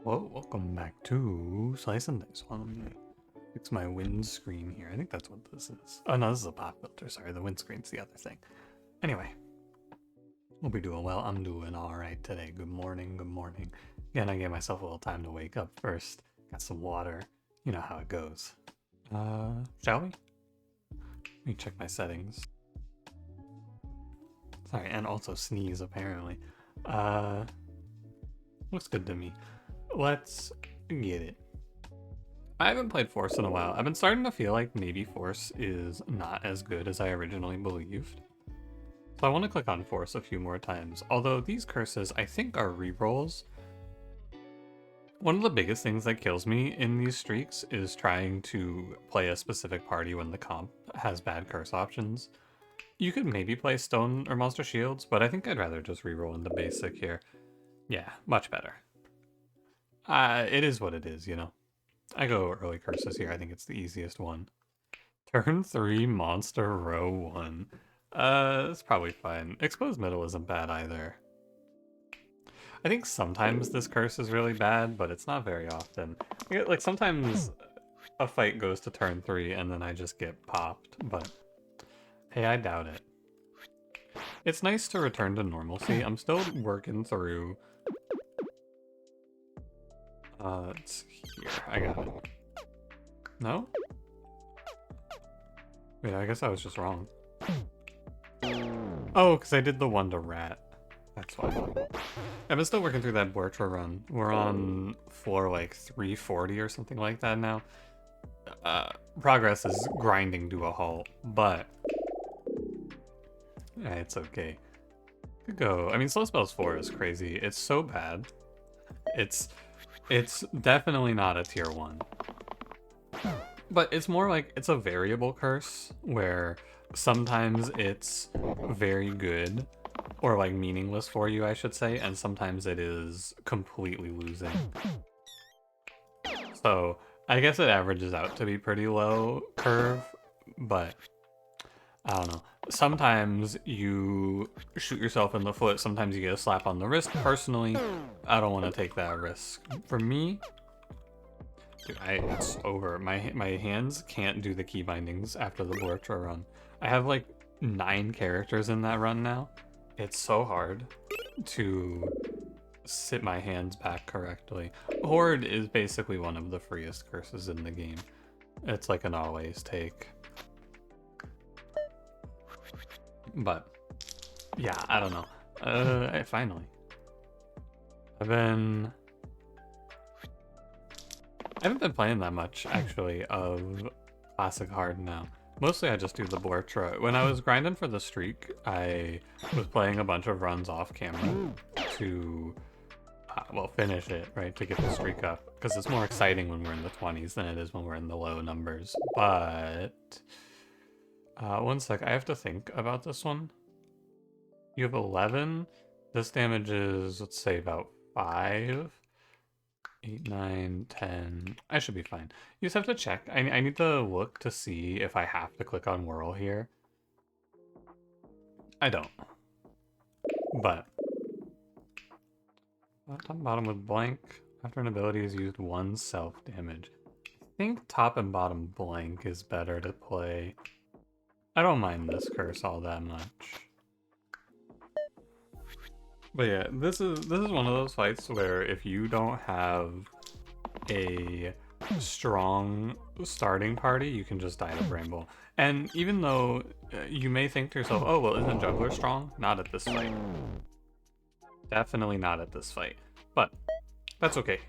Whoa, welcome back to Slice and Dice. Well, let me fix my windscreen here. I think that's what this is. Oh no, this is a pop filter. Sorry, the windscreen's the other thing. Anyway, we'll be doing well. I'm doing alright today. Good morning, good morning. Again, I gave myself a little time to wake up first. Got some water. You know how it goes. Shall we? Let me check my settings. Sorry, and also sneeze apparently. Looks good to me. Let's get it. I haven't played Force in a while. I've been starting to feel like maybe Force is not as good as I originally believed. So I want to click on Force a few more times. Although these curses I think are rerolls. One of the biggest things that kills me in these streaks is trying to play a specific party when the comp has bad curse options. You could maybe play Stone or Monster Shields, but I think I'd rather just reroll into basic here. Yeah, much better. It is what it is, you know. I go early curses here. I think it's the easiest one. Turn 3, monster, row 1. It's probably fine. Exposed middle isn't bad either. I think sometimes this curse is really bad, but it's not very often. Like, sometimes a fight goes to turn 3 and then I just get popped, but hey, I doubt it. It's nice to return to normalcy. I'm still working through... it's here. I got it. No? Wait, I guess I was just wrong. Oh, because I did the one to rat. That's why. I've been still working through that Bortra run. We're on floor like 340 or something like that now. Progress is grinding to a halt, but it's okay. Could go. I mean, Slow Spells 4 is crazy. It's so bad. It's definitely not a tier 1. But it's more like it's a variable curse where sometimes it's very good or like meaningless for you, I should say, and sometimes it is completely losing. So I guess it averages out to be pretty low curve, but I don't know. Sometimes you shoot yourself in the foot, sometimes you get a slap on the wrist. Personally, I don't want to take that risk. For me, dude, it's over. My hands can't do the key bindings after the Bortra run. I have like 9 characters in that run now. It's so hard to sit my hands back correctly. Horde is basically one of the freest curses in the game. It's like an always take. But yeah, I don't know. Finally. I haven't been playing that much, actually, of Classic Hard now. Mostly I just do the Bortra. When I was grinding for the streak, I was playing a bunch of runs off camera to, well, finish it, right, to get the streak up. Because it's more exciting when we're in the 20s than it is when we're in the low numbers. But, one sec, I have to think about this one. You have 11. This damage is, let's say, about 5. 8, 9, 10. I should be fine. You just have to check. I need to look to see if I have to click on Whirl here. I don't. But top and bottom with blank. After an ability is used, 1 self-damage. I think top and bottom blank is better to play. I don't mind this curse all that much. But yeah, this is one of those fights where if you don't have a strong starting party, you can just die to Bramble. And even though you may think to yourself, oh, well, isn't Juggler strong? Not at this fight. Definitely not at this fight. But that's okay.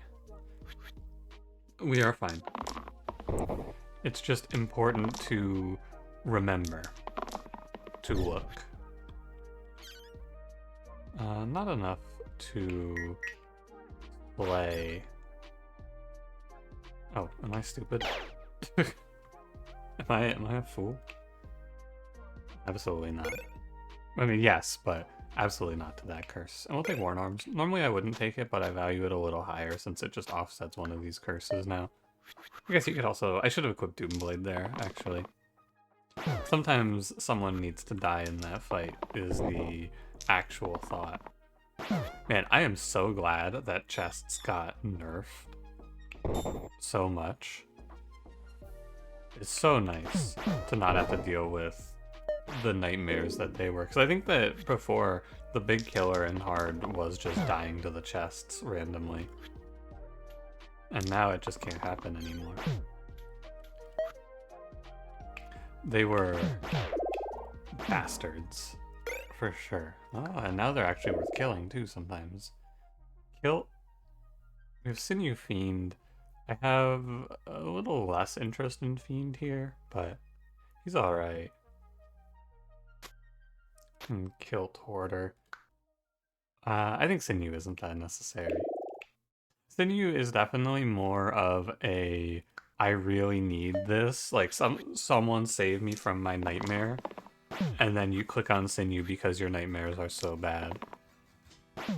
We are fine. It's just important to remember to look. Not enough to play. Oh, am I stupid? am I a fool? Absolutely not. I mean, yes, but absolutely not to that curse. And we'll take Worn Arms. Normally I wouldn't take it, but I value it a little higher since it just offsets one of these curses now. I guess you could also... I should have equipped Doomblade there, actually. Sometimes someone needs to die in that fight, is the actual thought. Man, I am so glad that chests got nerfed so much. It's so nice to not have to deal with the nightmares that they were. Because I think that before, the big killer in hard was just dying to the chests randomly. And now it just can't happen anymore. They were bastards, for sure. Oh, and now they're actually worth killing too sometimes. We have Sinew Fiend. I have a little less interest in Fiend here, but he's alright. And Kilt Hoarder. I think Sinew isn't that necessary. Sinew is definitely more of a I really need this, like someone save me from my nightmare, and then you click on Sinew because your nightmares are so bad.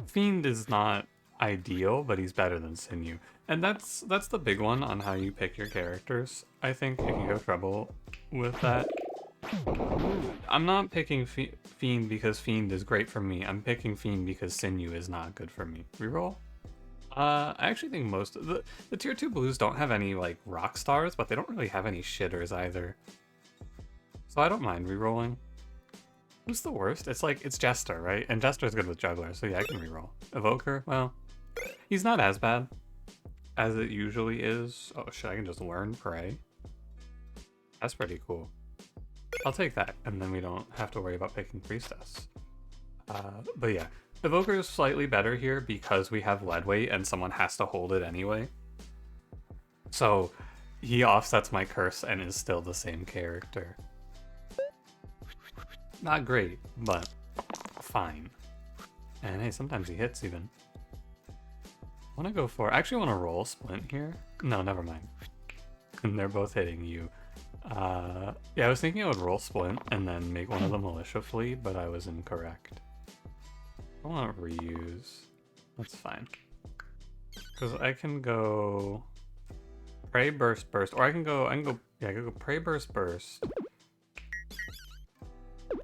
Fiend is not ideal, but he's better than Sinew. And that's the big one on how you pick your characters, I think, if you have trouble with that. I'm not picking Fiend because Fiend is great for me. I'm picking Fiend because Sinew is not good for me. Reroll? I actually think most of the tier 2 blues don't have any like rock stars, but they don't really have any shitters either. So I don't mind rerolling. Who's the worst? It's Jester, right? And Jester's good with Juggler, so yeah, I can reroll. Evoker, well, he's not as bad as it usually is. Oh shit, I can just learn Prey. That's pretty cool. I'll take that, and then we don't have to worry about picking Priestess. But yeah, Evoker is slightly better here because we have lead weight and someone has to hold it anyway. So he offsets my curse and is still the same character. Not great, but fine. And hey, sometimes he hits even. I actually want to roll Splint here. No, never mind. And they're both hitting you. Yeah, I was thinking I would roll Splint and then make one of the militia flee, but I was incorrect. I want reuse. That's fine. Because I can go Pray Burst, or I can go Pray Burst.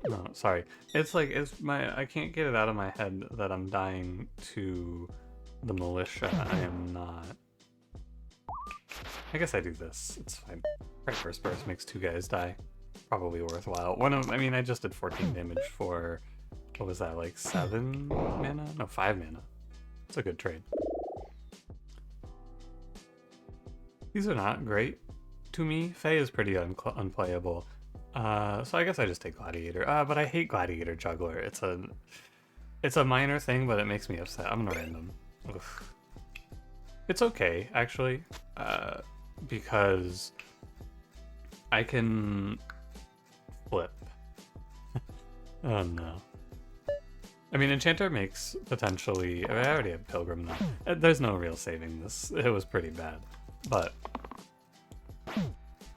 No, sorry. I can't get it out of my head that I'm dying to the militia. I am not. I guess I do this. It's fine. Pray Burst makes 2 guys die. Probably worthwhile. I just did 14 damage for, what was that, like 7 mana? No, 5 mana. It's a good trade. These are not great to me. Fae is pretty unplayable. So I guess I just take Gladiator. But I hate Gladiator Juggler. It's a minor thing, but it makes me upset. I'm gonna random. Oof. It's okay, actually, because I can flip. Oh no. I mean, Enchanter makes potentially... I already have Pilgrim now. There's no real saving this. It was pretty bad. But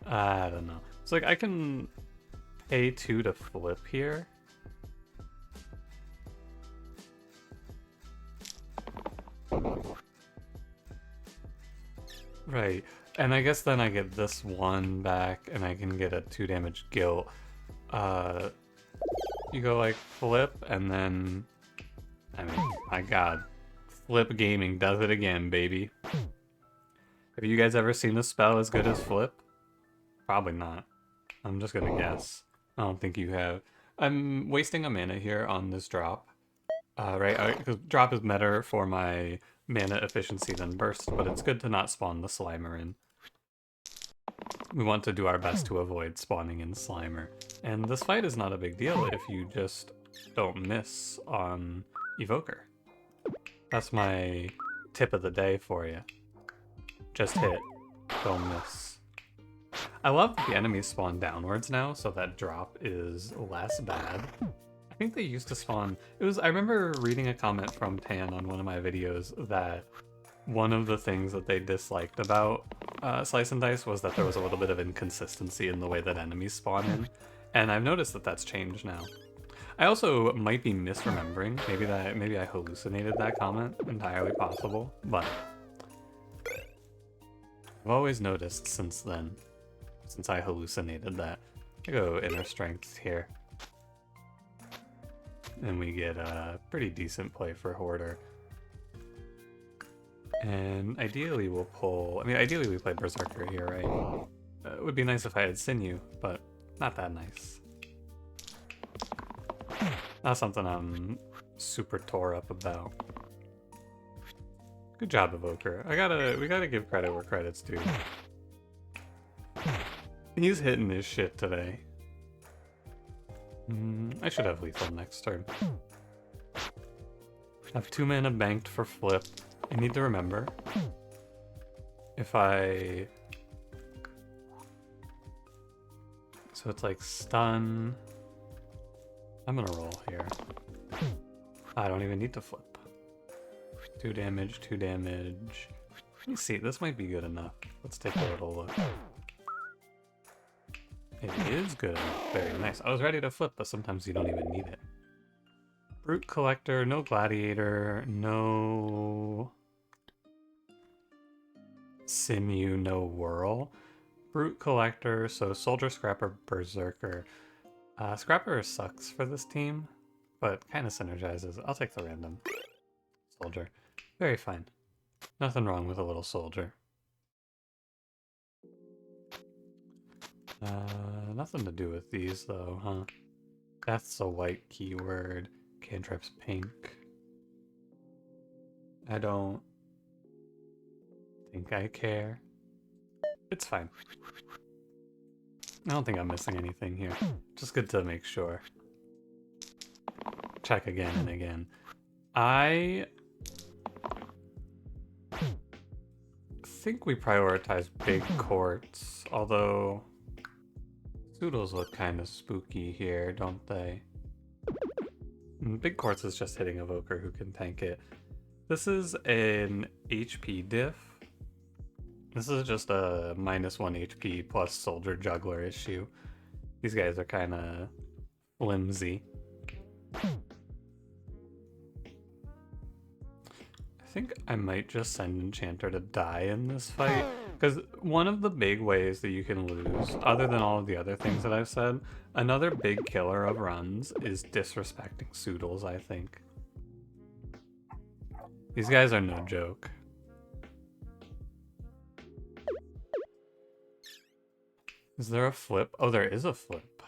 I don't know. It's like I can pay 2 to flip here. Right. And I guess then I get this 1 back and I can get a 2 damage guilt. You go like flip and then... I mean, my god. Flip Gaming does it again, baby. Have you guys ever seen a spell as good as Flip? Probably not. I'm just gonna guess. I don't think you have. I'm wasting a mana here on this drop. Right? Because drop is better for my mana efficiency than burst, but it's good to not spawn the Slimer in. We want to do our best to avoid spawning in Slimer. And this fight is not a big deal if you just don't miss on Evoker. That's my tip of the day for you. Just hit, don't miss. I love that the enemies spawn downwards now, so that drop is less bad. I think they used to spawn... I remember reading a comment from Tan on one of my videos that one of the things that they disliked about Slice and Dice was that there was a little bit of inconsistency in the way that enemies spawn in, and I've noticed that that's changed now. I also might be misremembering. Maybe I hallucinated that comment. Entirely possible, but I've always noticed since then, since I hallucinated that. I go Inner Strength here. and we get a pretty decent play for Hoarder. And ideally we'll pull... I mean, ideally we play Berserker here, right? It would be nice if I had Sinew, but not that nice. Not something I'm super tore up about. Good job, Evoker. We gotta give credit where credit's due. He's hitting his shit today. I should have lethal next turn. I have 2 mana banked for flip. I need to remember if I... So it's like stun. I'm gonna roll here. I don't even need to flip. 2 damage, 2 damage. Let me see, this might be good enough. Let's take a little look. It is good enough. Very nice. I was ready to flip, but sometimes you don't even need it. Brute Collector, no Gladiator, no Sinew, no Whirl. Brute Collector, so Soldier, Scrapper, Berserker. Scrapper sucks for this team, but kind of synergizes. I'll take the random. Soldier. Very fine. Nothing wrong with a little soldier. Nothing to do with these though, huh? That's a white keyword. Cantrip's pink. I don't think I care. It's fine. I don't think I'm missing anything here. Just good to make sure. Check again and again. I think we prioritize big courts, although Zoodles look kind of spooky here, don't they? Big courts is just hitting Evoker who can tank it. This is an HP diff. This is just a -1 HP plus Soldier Juggler issue. These guys are kind of flimsy. I think I might just send Enchanter to die in this fight, because one of the big ways that you can lose, other than all of the other things that I've said, another big killer of runs is disrespecting Zoodles, I think. These guys are no joke. Is there a flip? Oh, there is a flip.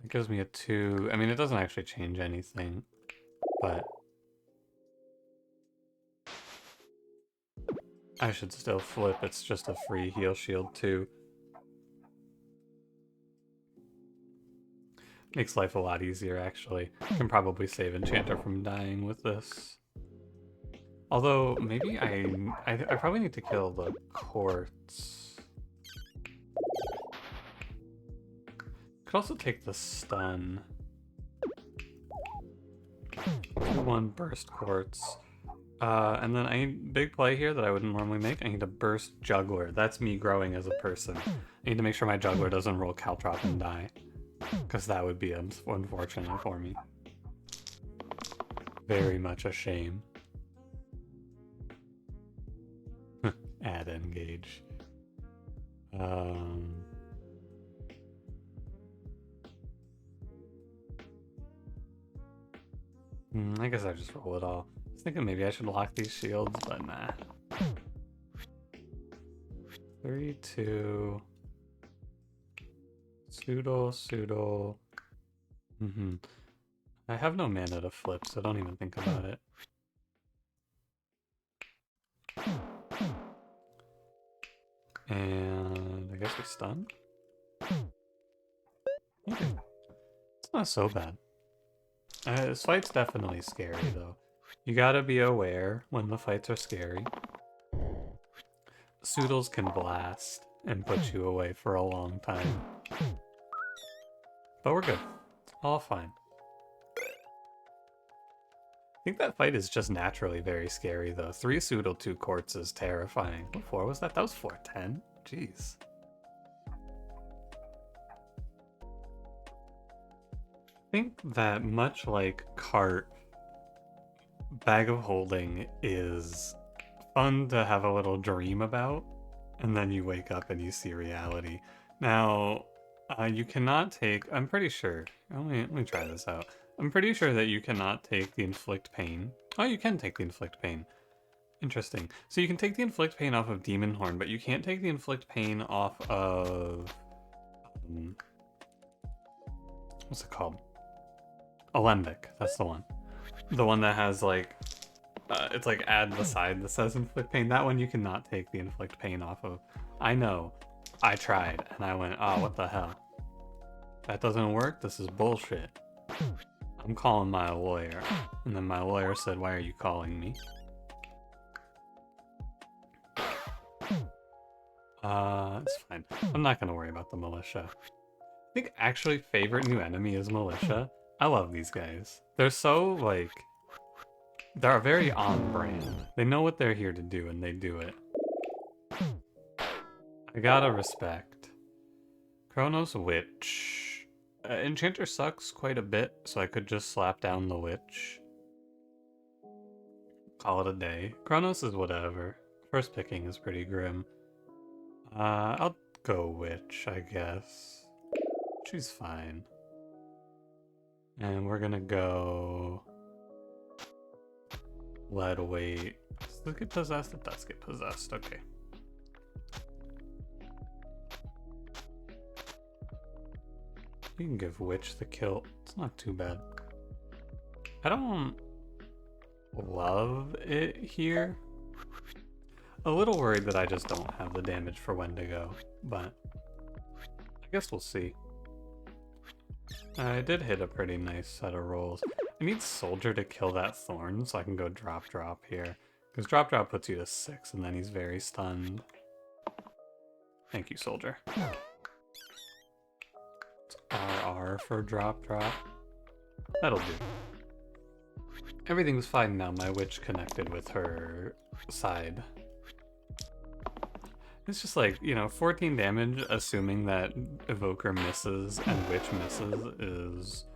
It gives me a 2. I mean, it doesn't actually change anything, but I should still flip. It's just a free heal shield too. Makes life a lot easier, actually. Can probably save Enchanter from dying with this. Although, maybe I probably need to kill the courts. Could also take the stun. 2-1 burst courts. And then I need big play here that I wouldn't normally make. I need to burst Juggler. That's me growing as a person. I need to make sure my Juggler doesn't roll Caltrop and die, because that would be unfortunate for me. Very much a shame. Add engage. I guess I just roll it all. I was thinking maybe I should lock these shields, but nah. 3, 2. Pseudo. I have no mana to flip, so don't even think about it. And I guess we stun? Okay. It's not so bad. This fight's definitely scary, though. You gotta be aware when the fights are scary. Zoodles can blast and put you away for a long time. But we're good. All fine. I think that fight is just naturally very scary, though. 3 Zoodle, 2 Courts is terrifying. What 4 was that? That was 410? Jeez. I think that much like Cart, Bag of Holding is fun to have a little dream about, and then you wake up and you see reality. Now, you cannot take... I'm pretty sure... Let me try this out. I'm pretty sure that you cannot take the inflict pain. Oh, you can take the inflict pain. Interesting. So you can take the inflict pain off of Demon Horn, but you can't take the inflict pain off of... what's it called? Alembic, that's the one. The one that has like, it's like add the side that says inflict pain. That one you cannot take the inflict pain off of. I know, I tried, and I went, oh, what the hell? That doesn't work, this is bullshit. I'm calling my lawyer. And then my lawyer said, why are you calling me? It's fine. I'm not gonna worry about the militia. I think actually favorite new enemy is militia. I love these guys. They're so, like, they're very on brand. They know what they're here to do and they do it. I gotta respect. Kronos Witch. Enchanter sucks quite a bit, so I could just slap down the Witch. Call it a day. Kronos is whatever. First picking is pretty grim. I'll go Witch, I guess. She's fine. And we're gonna go... Lead weight. Does this get possessed? It does get possessed, okay. You can give Witch the kill. It's not too bad. I don't love it here. A little worried that I just don't have the damage for Wendigo, but I guess we'll see. I did hit a pretty nice set of rolls. I need Soldier to kill that Thorn so I can go drop here. Because drop puts you to 6 and then he's very stunned. Thank you, Soldier. It's RR for drop. That'll do. Everything's fine now. My Witch connected with her side. It's just like, you know, 14 damage, assuming that Evoker misses and Witch misses, is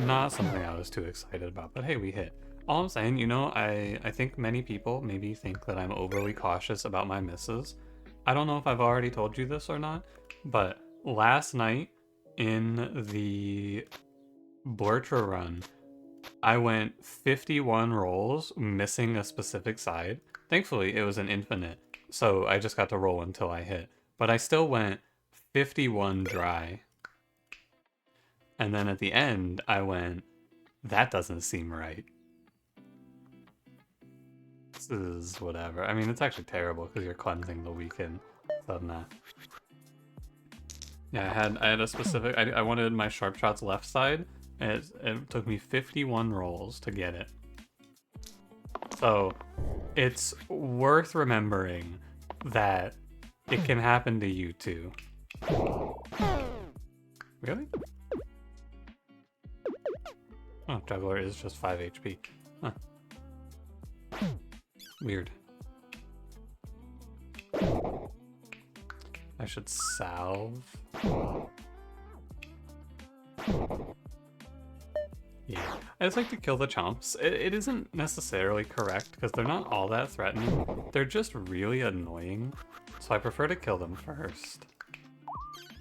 not something I was too excited about. But hey, we hit. All I'm saying, you know, I think many people maybe think that I'm overly cautious about my misses. I don't know if I've already told you this or not, but last night in the Blurtra run, I went 51 rolls missing a specific side. Thankfully, it was an infinite. So I just got to roll until I hit. But I still went 51 dry. And then at the end, I went, that doesn't seem right. This is whatever. I mean, it's actually terrible because you're cleansing the weaken. So nah. Yeah, I had a specific, I wanted my sharp shots left side. And it took me 51 rolls to get it. So it's worth remembering that it can happen to you too. Really? Oh, Juggler is just 5 HP. Huh. Weird. I should salve. Yeah, I just like to kill the chomps. It isn't necessarily correct because they're not all that threatening. They're just really annoying. So I prefer to kill them first.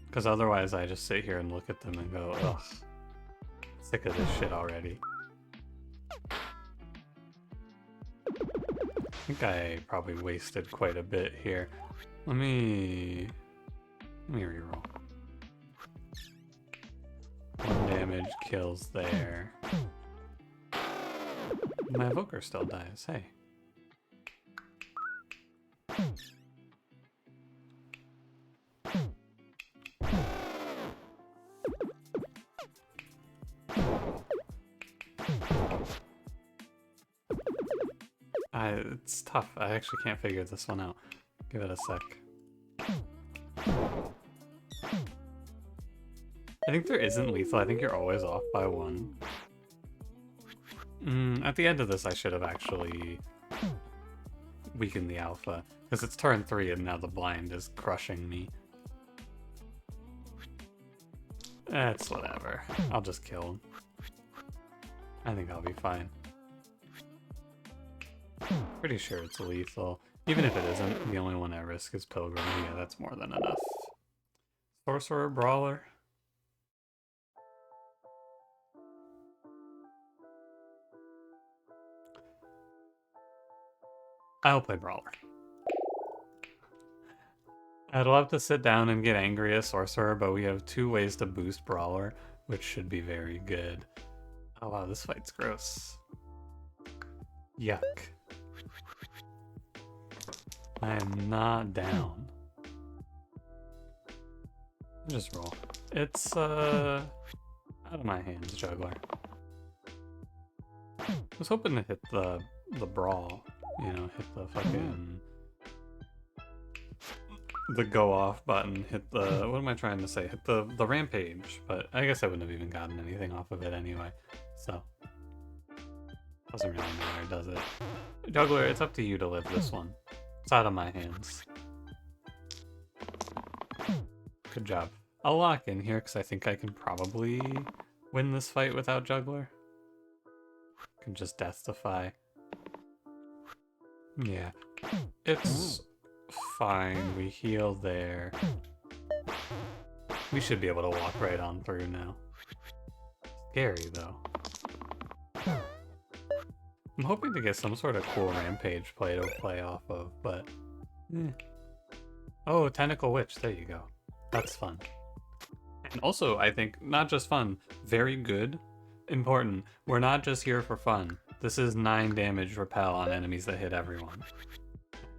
Because otherwise I just sit here and look at them and go, ugh, sick of this shit already. I think I probably wasted quite a bit here. Let me reroll. 1 damage kills there. My Evoker still dies, hey. It's tough. I actually can't figure this one out. Give it a sec. I think there isn't lethal. I think you're always off by 1. At the end of this, I should have actually weakened the alpha. Because it's turn 3 and now the blind is crushing me. It's whatever. I'll just kill him. I think I'll be fine. Pretty sure it's lethal. Even if it isn't, the only one at risk is Pilgrim. Yeah, that's more than enough. Sorcerer Brawler. I'll play Brawler. I'd love to sit down and get angry as Sorcerer, but we have 2 ways to boost Brawler, which should be very good. Oh wow, this fight's gross. Yuck. I am not down. Just roll. It's, out of my hands, Juggler. I was hoping to hit the brawl, you know, hit the fucking... the go off button, hit the, what am I trying to say? Hit the rampage, but I guess I wouldn't have even gotten anything off of it anyway, so. Doesn't really matter, does it? Juggler, it's up to you to live this one. It's out of my hands. Good job. I'll lock in here because I think I can probably win this fight without Juggler. I can just Death Defy. Yeah. It's fine. We heal there. We should be able to walk right on through now. Scary, though. I'm hoping to get some sort of cool rampage play to play off of, but... Oh, Tentacle Witch. There you go. That's fun. And also, I think, not just fun, very good. Important. We're not just here for fun. This is 9 damage repel on enemies that hit everyone.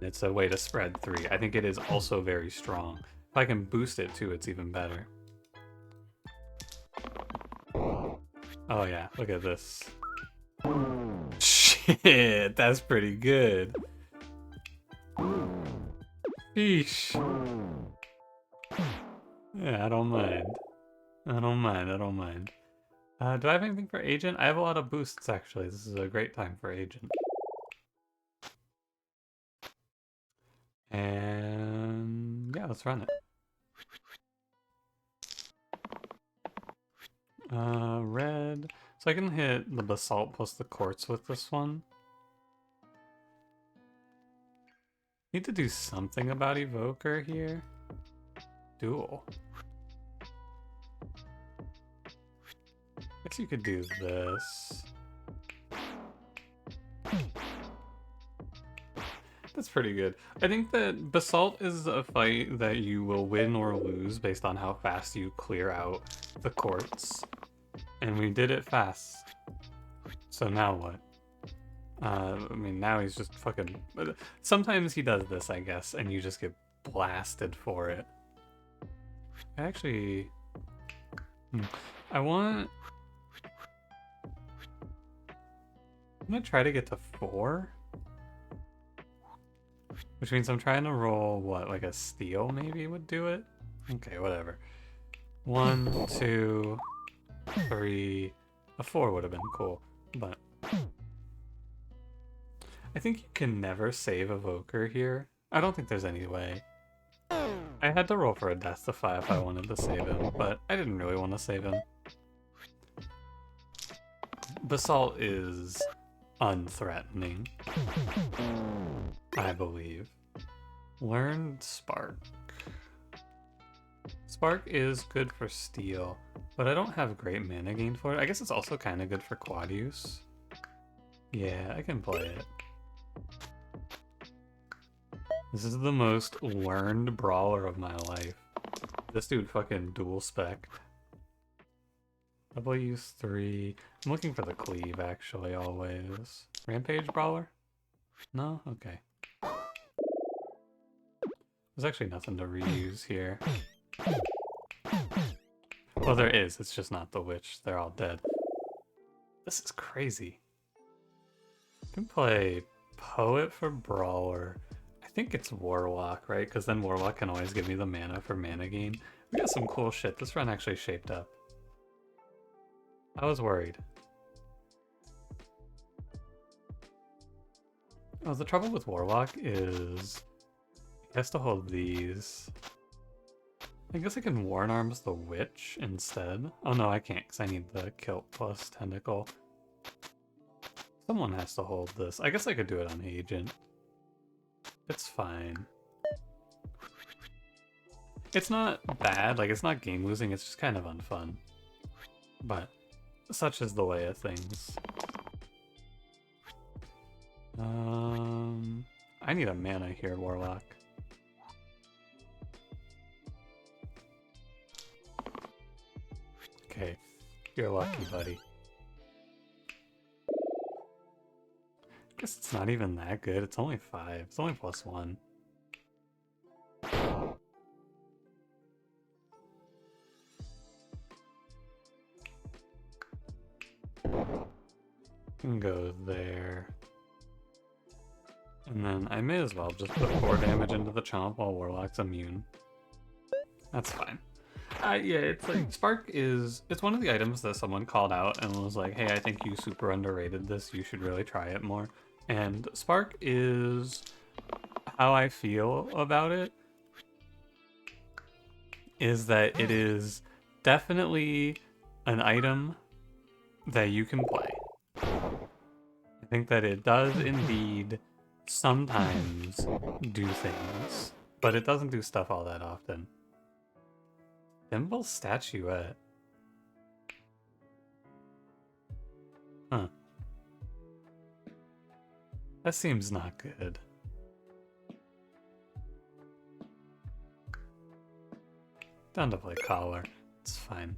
It's a way to spread 3. I think it is also very strong. If I can boost it too, it's even better. Oh yeah, look at this. Shit, that's pretty good. Sheesh. Yeah, I don't mind. I don't mind. Do I have anything for Agent? I have a lot of boosts, actually. This is a great time for Agent. And yeah, let's run it. Red. So I can hit the Basalt plus the Quartz with this one. Need to do something about Evoker here. Duel. Guess you could do this. That's pretty good. I think that Basalt is a fight that you will win or lose based on how fast you clear out the Quartz. And we did it fast. So now what? I mean, now he's just fucking... Sometimes he does this, I guess, and you just get blasted for it. Actually... I want... I'm gonna try to get to 4. Which means I'm trying to roll, what, like a steal maybe would do it? Okay, whatever. 1, 2, 3... A 4 would have been cool, but... I think you can never save Evoker here. I don't think there's any way. I had to roll for a Death Defy if I wanted to save him, but I didn't really want to save him. Basalt is unthreatening, I believe. Learn Spark. Spark is good for steal, but I don't have great mana gain for it. I guess it's also kind of good for quad use. Yeah, I can play it. This is the most learned brawler of my life. This dude fucking dual spec. W3. I'm looking for the cleave, actually, always. Rampage brawler? No? Okay. There's actually nothing to reuse here. Well, there is. It's just not the witch. They're all dead. This is crazy. I can play Poet for brawler. I think it's Warlock, right? Because then Warlock can always give me the mana for mana gain. We got some cool shit. This run actually shaped up. I was worried. Oh, the trouble with Warlock is he has to hold these. I guess I can Warn Arms the Witch instead. Oh no, I can't because I need the Kilt plus Tentacle. Someone has to hold this. I guess I could do it on Agent. It's fine. It's not bad, like it's not game losing, it's just kind of unfun. But such is the way of things. I need a mana here, Warlock. Okay, you're lucky, buddy. Guess it's not even that good. It's only 5. It's only +1. Can go there. And then I may as well just put 4 damage into the chomp while Warlock's immune. That's fine. Yeah, it's like Spark is, it's one of the items that someone called out and was like, hey, I think you super underrated this. You should really try it more. And Spark is how I feel about it. Is that it is definitely an item that you can play. I think that it does indeed sometimes do things, but it doesn't do stuff all that often. Thimble Statuette. Huh. That seems not good. Down to play Collar. It's fine.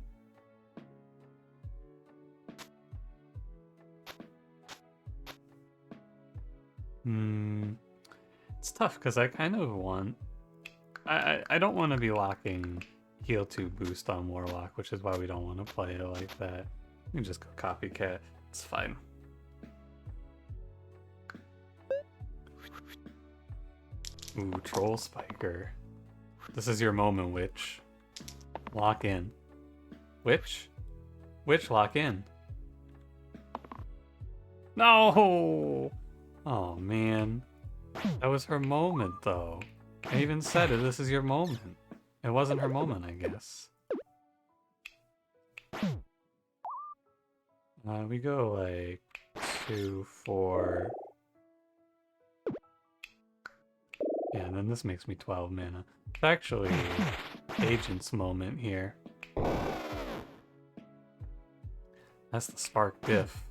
It's tough because I kind of want... I don't want to be locking Heal 2 boost on Warlock, which is why we don't want to play it like that. We can just go Copycat. It's fine. Ooh, Troll Spiker. This is your moment, Witch. Lock in. Witch? Witch, lock in. No! Oh, man. That was her moment, though. I even said it, this is your moment. It wasn't her moment, I guess. We go, like, 2, 4... Yeah, and then this makes me 12 mana. It's actually Agent's moment here. That's the Spark diff.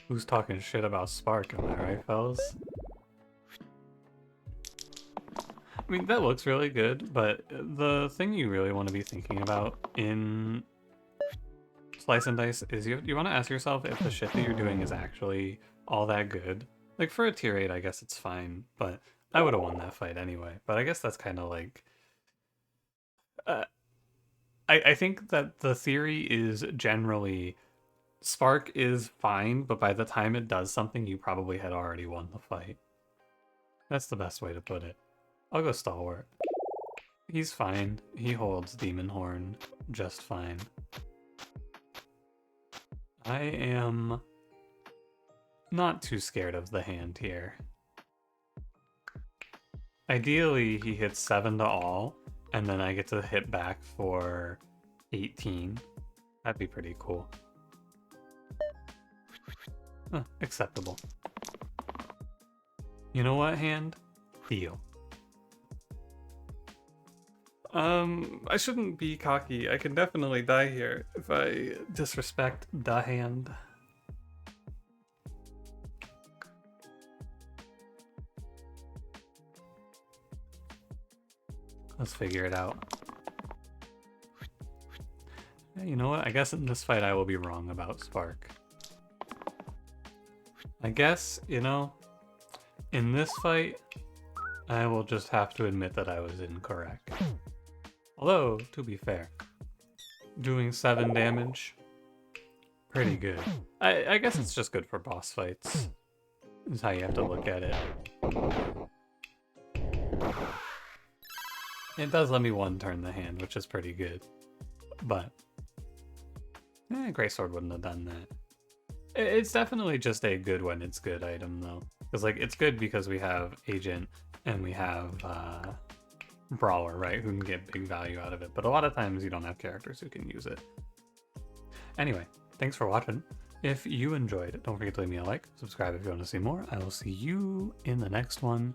Who's talking shit about Spark, am I right, fellas? I mean, that looks really good, but the thing you really want to be thinking about in Slice and Dice is you want to ask yourself if the shit that you're doing is actually all that good. Like, for a tier 8, I guess it's fine, but I would have won that fight anyway. But I guess that's kind of like... I think that the theory is generally Spark is fine, but by the time it does something, you probably had already won the fight. That's the best way to put it. I'll go Stalwart. He's fine. He holds Demon Horn just fine. I am not too scared of the hand here. Ideally, he hits 7 to all, and then I get to hit back for 18. That'd be pretty cool. Acceptable. You know what, hand? Deal. I shouldn't be cocky. I can definitely die here if I disrespect the hand. Let's figure it out. You know what? I guess in this fight I will be wrong about Spark. I guess, you know, in this fight, I will just have to admit that I was incorrect. Although, to be fair, doing 7 damage, pretty good. I guess it's just good for boss fights, is how you have to look at it. It does let me one-turn the hand, which is pretty good. But, Greysword wouldn't have done that. It's definitely just a good when it's good item, though. Because, like, it's good because we have Agent and we have Brawler, right, who can get big value out of it. But a lot of times you don't have characters who can use it. Anyway, thanks for watching. If you enjoyed it, don't forget to leave me a like, subscribe if you want to see more. I will see you in the next one.